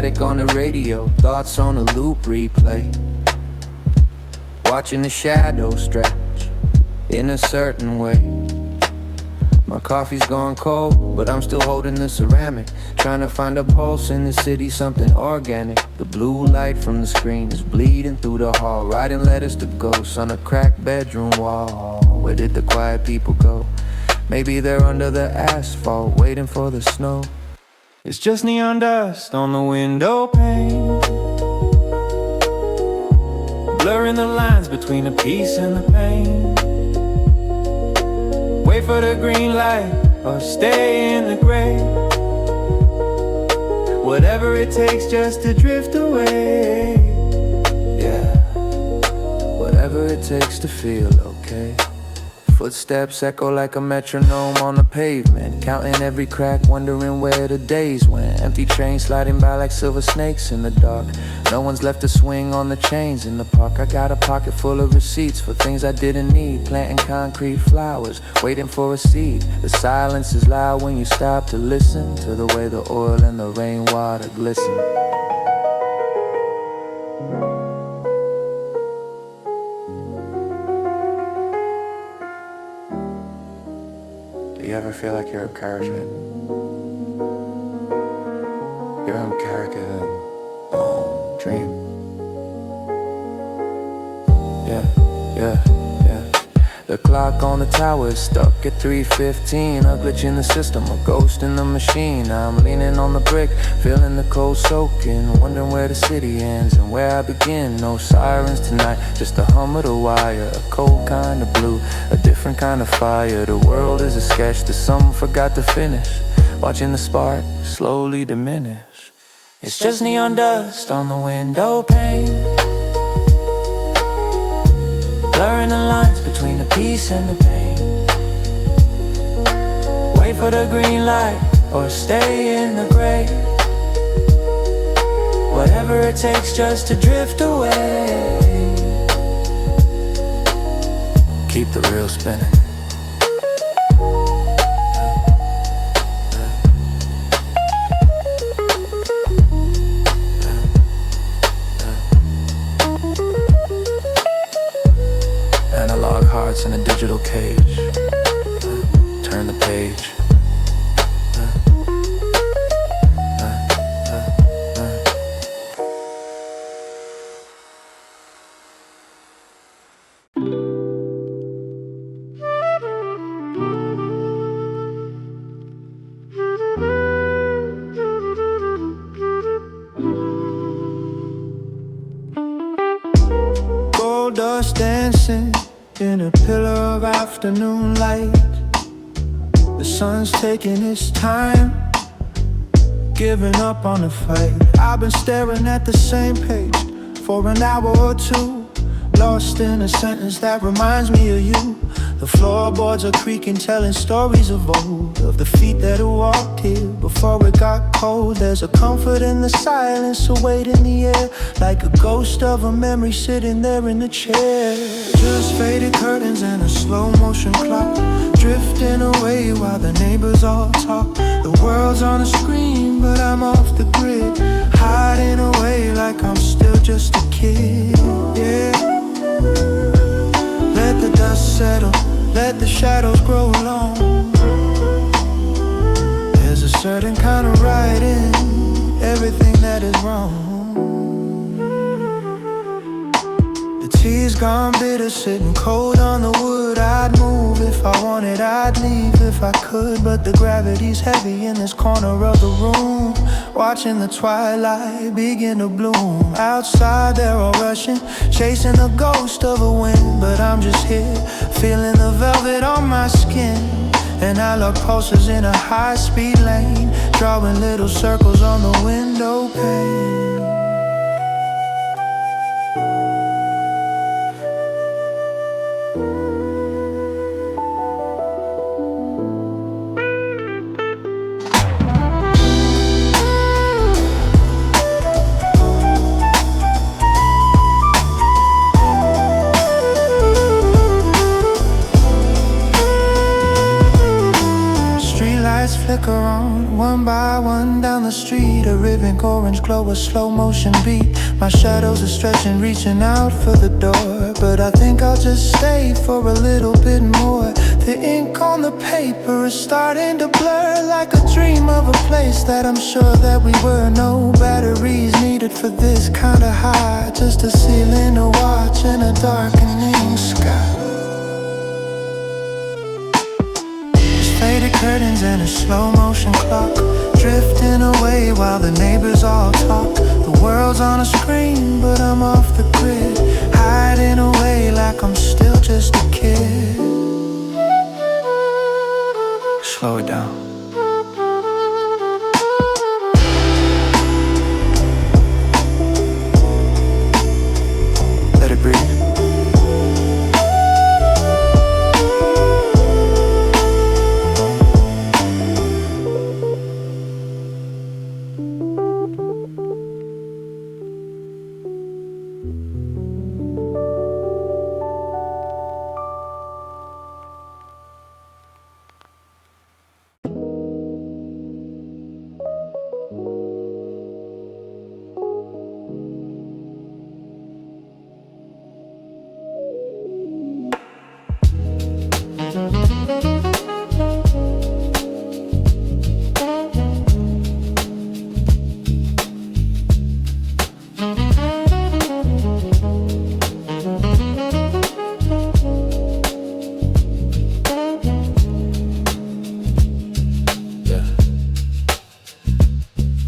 static on the radio, thoughts on a loop replay. Watching the shadows stretch in a certain way. My coffee's gone cold, but I'm still holding the ceramic, trying to find a pulse in the city, something organic. The blue light from the screen is bleeding through the hall, writing letters to ghosts on a cracked bedroom wall. Where did the quiet people go? Maybe they're under the asphalt, waiting for the snow. It's just neon dust on the window pane, blurring the lines between the peace and the pain. Wait for the green light or stay in the gray. Whatever it takes just to drift away. Yeah, whatever it takes to feel okay. Footsteps echo like a metronome on the pavement, counting every crack, wondering where the days went. Empty trains sliding by like silver snakes in the dark. No one's left to swing on the chains in the park. I got a pocket full of receipts for things I didn't need, planting concrete flowers, waiting for a seed. The silence is loud when you stop to listen to the way the oil and the rainwater glisten. Do you ever feel like you're a parachute? You're on character, dream. Yeah. The clock on the tower is stuck at 3:15. A glitch in the system, a ghost in the machine. I'm leaning on the brick, feeling the cold soaking, wondering where the city ends and where I begin. No sirens tonight, just the hum of the wire. A cold kind of blue, a different kind of fire. The world is a sketch that some forgot to finish, watching the spark slowly diminish. It's just neon dust on the window pane, blurring the lines between the peace and the pain. Wait for the green light or stay in the gray. Whatever it takes just to drift away. Keep the reel spinning. Analog hearts in a digital cage. Turn the page. Gold dust dancing in a pillar of afternoon light. The sun's taking its time, giving up on the fight. I've been staring at the same page for an hour or two, lost in a sentence that reminds me of you. The floorboards are creaking, telling stories of old, of the feet that have walked here before it got cold. There's a comfort in the silence, a weight in the air, like a ghost of a memory sitting there in the chair. Just faded curtains and a slow motion clock, drifting away while the neighbors all talk. The world's on a screen, but I'm off the grid, hiding away like I'm still just a kid. Yeah. Let the dust settle, let the shadows grow long. There's a certain kind of right in everything that is wrong. The tea's gone bitter, sitting cold on the wood. I'd move if I wanted, I'd leave if I could, but the gravity's heavy in this corner of the room, watching the twilight begin to bloom. Outside they're all rushing, chasing the ghost of a wind, but I'm just here, feeling the velvet on my skin. Analog pulses in a high-speed lane, drawing little circles on the window pane. Flicker on, one by one down the street, a rhythmic orange glow, a slow motion beat. My shadows are stretching, reaching out for the door, but I think I'll just stay for a little bit more. The ink on the paper is starting to blur, like a dream of a place that I'm sure that we were. No batteries needed for this kind of high, just a ceiling, a watch, and a darkening sky. Faded curtains and a slow motion clock, drifting away while the neighbors all talk. The world's on a screen, but I'm off the grid, hiding away like I'm still just a kid. Slow it down. Let it breathe.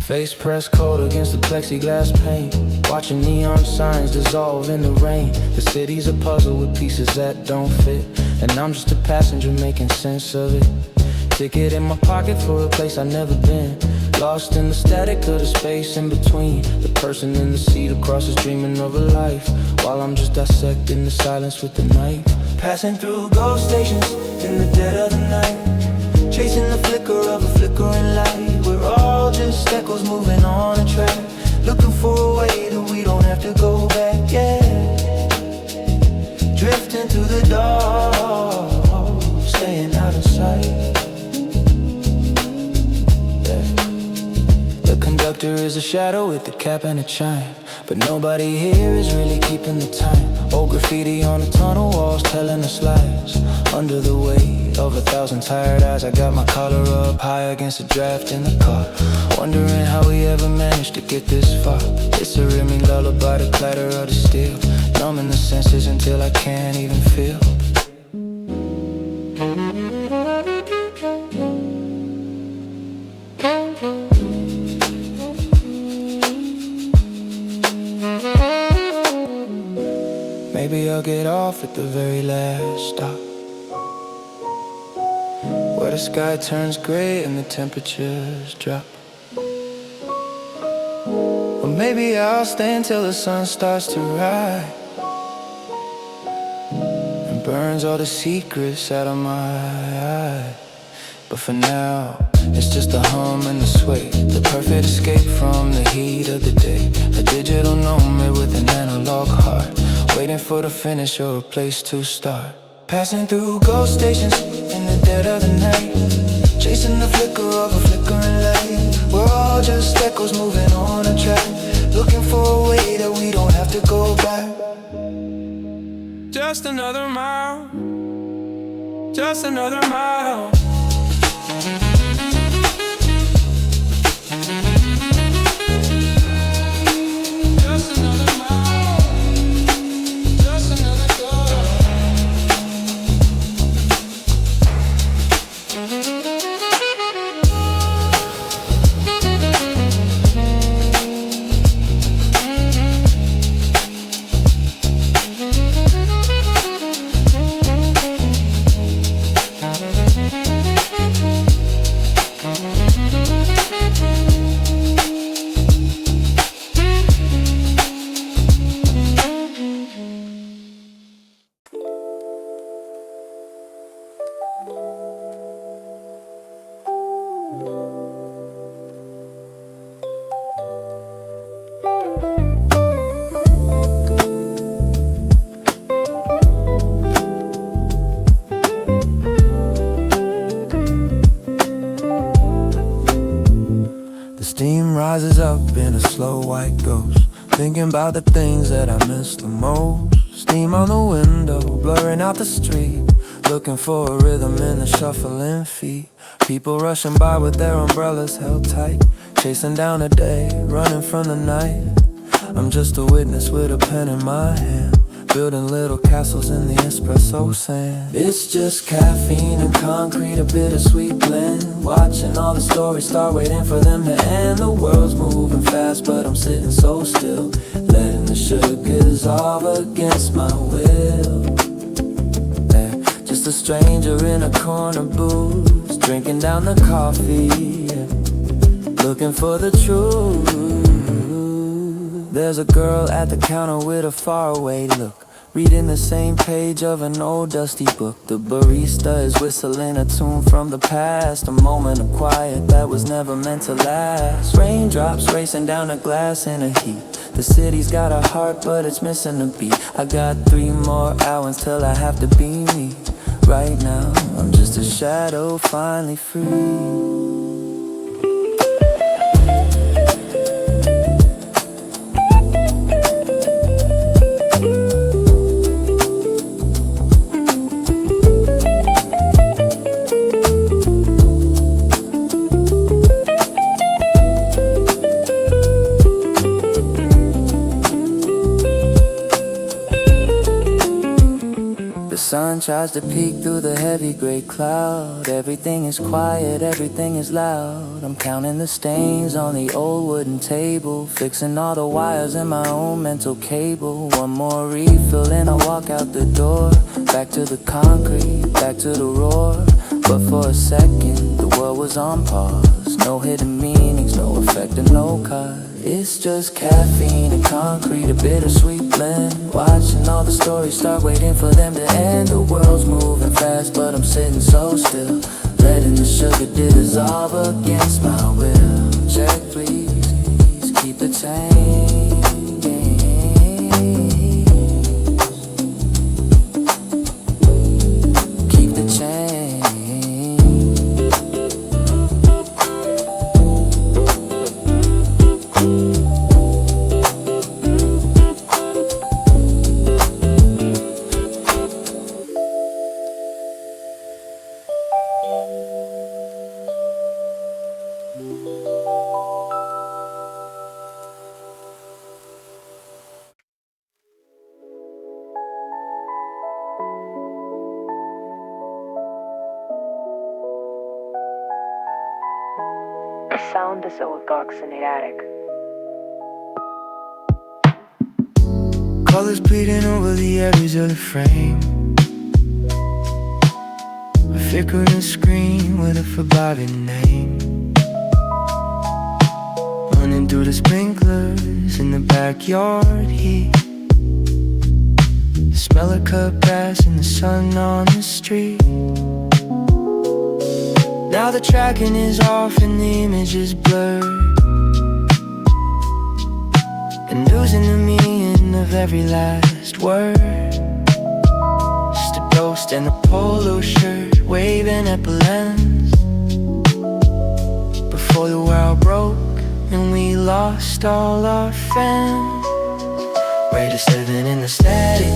Face pressed cold against the plexiglass pane, watching neon signs dissolve in the rain. The city's a puzzle with pieces that don't fit, and I'm just a passenger making sense of it. Ticket in my pocket for a place I've never been, lost in the static of the space in between. The person in the seat across is dreaming of a life, while I'm just dissecting the silence with the knife. Passing through ghost stations in the dead of the night, chasing the flicker of a flickering light. We're all just echoes moving on a track, looking for a way that we don't have to go back, yeah. Drifting through the dark, staying out of sight, yeah. The conductor is a shadow with a cap and a chime, but nobody here is really keeping the time. Old graffiti on the tunnel walls telling us lies, under the weight of 1,000 tired eyes. I got my collar up high against the draft in the car, wondering how we ever managed to get this far. It's a rhythmic lullaby, the clatter of the steel, numbing the senses until I can't even feel. Maybe I'll get off at the very last stop, where the sky turns gray and the temperatures drop. Or maybe I'll stay until the sun starts to rise and burns all the secrets out of my eyes. But for now, it's just the hum and the sway, the perfect escape from the heat of the day. A digital nomad with an analog heart, waiting for the finish or a place to start. Passing through ghost stations in the dead of the night, chasing the flicker of a flickering light. We're all just echoes moving on a track, looking for a way that we don't have to go back. Just another mile, just another mile. thinking about the things that I miss the most. Steam on the window, blurring out the street, looking for a rhythm in the shuffling feet. People rushing by with their umbrellas held tight, chasing down the day, running from the night. I'm just a witness with a pen in my hand, building little castles in the espresso sand. It's just caffeine and concrete, a bittersweet blend. Watching all the stories start, waiting for them to end. The world's moving fast, but I'm sitting so still, letting the sugar dissolve against my will. Just a stranger in a corner booth, drinking down the coffee, looking for the truth. There's a girl at the counter with a faraway look, reading the same page of an old dusty book. The barista is whistling a tune from the past, a moment of quiet that was never meant to last. Raindrops racing down a glass in a heat. The city's got a heart, but it's missing a beat. I got 3 more hours till I have to be me. Right now, I'm just a shadow, finally free. The sun tries to peek through the heavy gray cloud. Everything is quiet, everything is loud. I'm counting the stains on the old wooden table, fixing all the wires in my own mental cable. One more refill and I walk out the door, back to the concrete, back to the roar. But for a second, the world was on pause. No hidden meanings, no effect and no cause. It's just caffeine and concrete, a bittersweet blend. Watching all the stories start, waiting for them to end. The world's moving fast, but I'm sitting so still, letting the sugar dissolve against my will. Check please, keep the change. Keep the change. The sound is orthodox in the attic. Colors bleeding over the edges of the frame. A flickering screen with a forgotten name. Running through the sprinklers in the backyard heat. The smell of cut grass and the sun on the street. Now the tracking is off and the image is blurred, and losing the meaning of every last word. Just a ghost in a polo shirt, waving at the lens. Before the world broke and we lost all our friends. We're just living in the static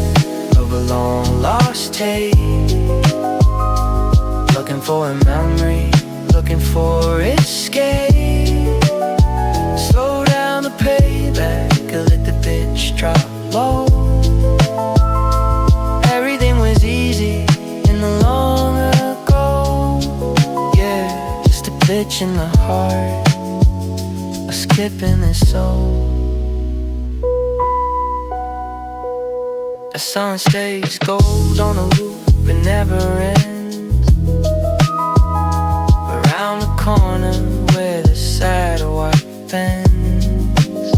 of a long lost tape, looking for a memory, looking for escape. Slow down the payback, let the bitch drop low. Everything was easy in the long ago. Yeah, just a glitch in the heart, a skip in the soul. The sun stays gold on a loop, it never ends. Around the corner where the sidewalk bends,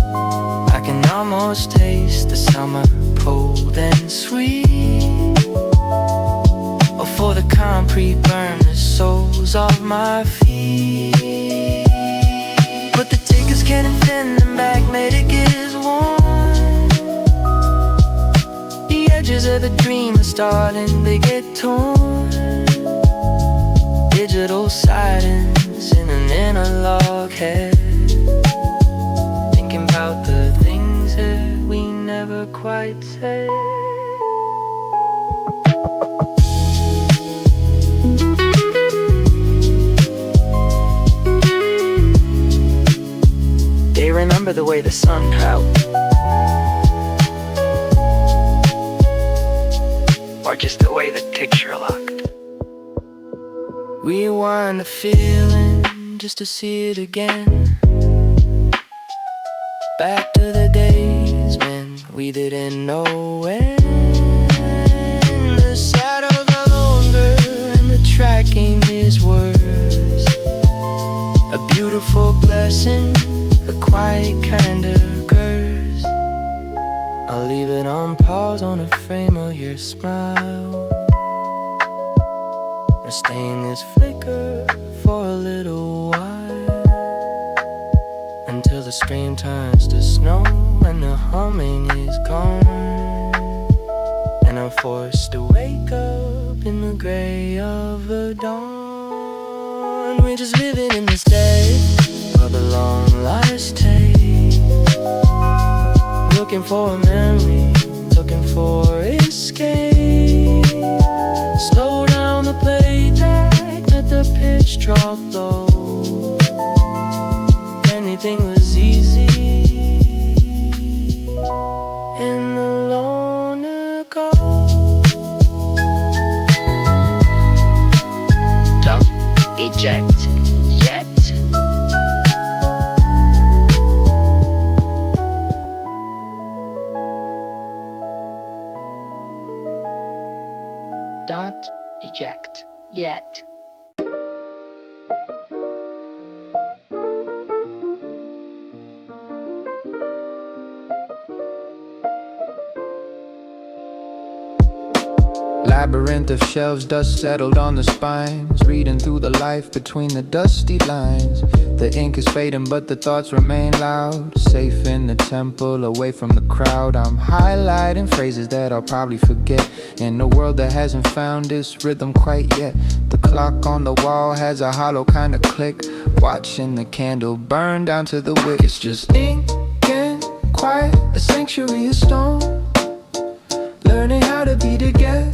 I can almost taste the summer cold and sweet. Before the concrete burned the soles of my feet. But the tickets can't extend them back, made it get as warm. The edges of the dream are starting to get torn. Digital silence in an analog head, thinking about the things that quite say. Do you remember the way the sun out? Or just the way the picture looked? Rewind the feeling just to see it again. Back to the days when we didn't know when. The shadows are longer and the tracking is worse. A beautiful blessing, a quiet kind of curse. I'll leave it on pause on a frame of your smile. Or stay in this flicker for a little while, until the stream turns to snow and the humming is gone, and I'm forced to wake up in the gray of the dawn. We're just living in the state of a long lost tape, looking for a memory, looking for escape. Slow down the playback, let the pitch drop low. Anything was easy in the long ago. Don't eject yet. Don't eject yet. Labyrinth of shelves, dust settled on the spines, reading through the life between the dusty lines. The ink is fading but the thoughts remain loud, safe in the temple, away from the crowd. I'm highlighting phrases that I'll probably forget, in a world that hasn't found its rhythm quite yet. The clock on the wall has a hollow kind of click, watching the candle burn down to the wick. It's just ink and quiet, a sanctuary of stone, learning how to be together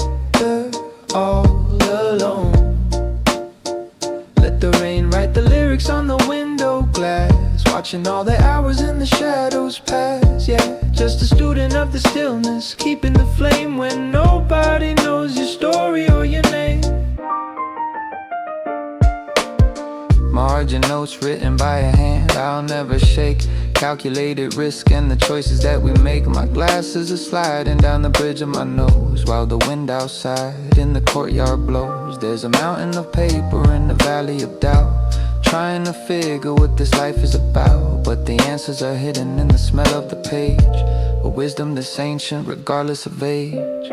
all alone. Let the rain write the lyrics on the window glass, watching all the hours in the shadows pass. Yeah, just a student of the stillness, keeping the flame when nobody knows your story or your name. Margin notes written by a hand I'll never shake, calculated risk and the choices that we make. My glasses are sliding down the bridge of my nose, while the wind outside in the courtyard blows. There's a mountain of paper in the valley of doubt, trying to figure what this life is about. But the answers are hidden in the smell of the page, a wisdom that's ancient regardless of age.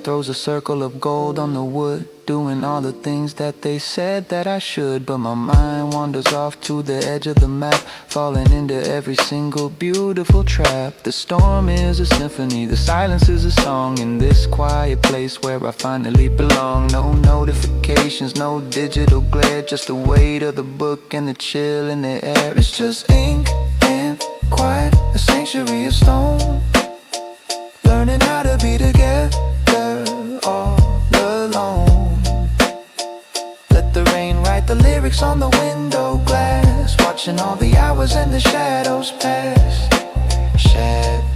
Throws a circle of gold on the wood, doing all the things that they said that I should. But my mind wanders off to the edge of the map, falling into every single beautiful trap. The storm is a symphony, the silence is a song, in this quiet place where I finally belong. No notifications, no digital glare, just the weight of the book and the chill in the air. It's just ink and quiet, a sanctuary of stone, learning how to be together all alone. Let the rain write the lyrics on the window glass, watching all the hours and the shadows pass. Shadows